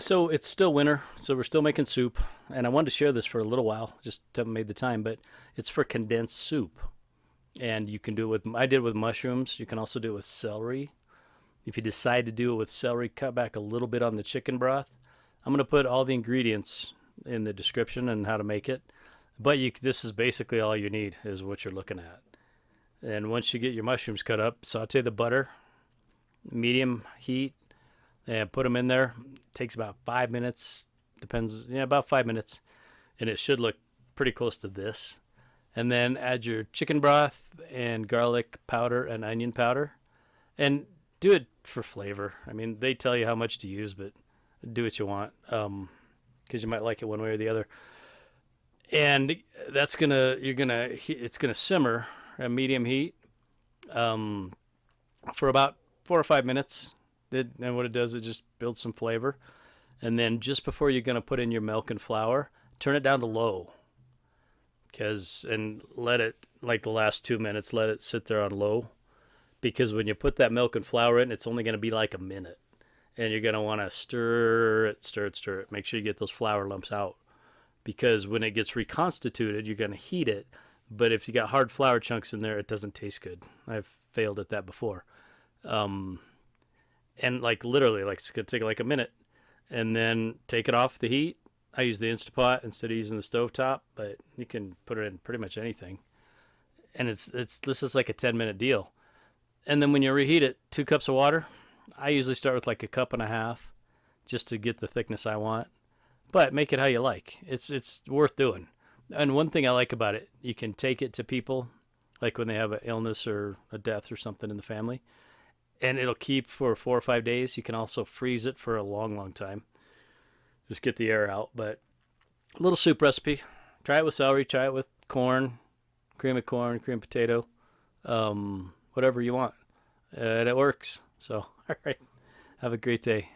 So it's still winter, so we're still making soup, and I wanted to share this for a little while. Just haven't made the time, but it's for condensed soup, and you can do it with. I did it with mushrooms. You can also do it with celery. If you decide to do it with celery, cut back a little bit on the chicken broth. I'm gonna put all the ingredients in the description and how to make it. But this is basically all you need is what you're looking at. And once you get your mushrooms cut up, saute the butter, medium heat, and put them in there. It takes about 5 minutes. Depends, yeah, about 5 minutes, and it should look pretty close to this. And then add your chicken broth and garlic powder and onion powder, and do it for flavor. I mean, they tell you how much to use, but do what you want, because you might like it one way or the other. And it's gonna simmer at medium heat for about 4 or 5 minutes. And what it does, it just builds some flavor. And then just before you're gonna put in your milk and flour, turn it down to low, and let it, like the last 2 minutes, let it sit there on low, because when you put that milk and flour in, it's only gonna be like a minute, and you're gonna want to stir it. Make sure you get those flour lumps out, because when it gets reconstituted, you're gonna heat it. But if you got hard flour chunks in there, it doesn't taste good. I've failed at that before. And like literally, like it's gonna take like a minute, and then take it off the heat. I use the Instapot instead of using the stovetop, but you can put it in pretty much anything. And this is like a 10-minute deal. And then when you reheat it, 2 cups of water. I usually start with like a cup and a half, just to get the thickness I want. But make it how you like. It's worth doing. And one thing I like about it, you can take it to people, like when they have an illness or a death or something in the family, and it'll keep for 4 or 5 days. You can also freeze it for a long, long time. Just get the air out. But a little soup recipe. Try it with celery. Try it with corn, cream of corn, cream of potato, whatever you want, and it works. So, all right. Have a great day.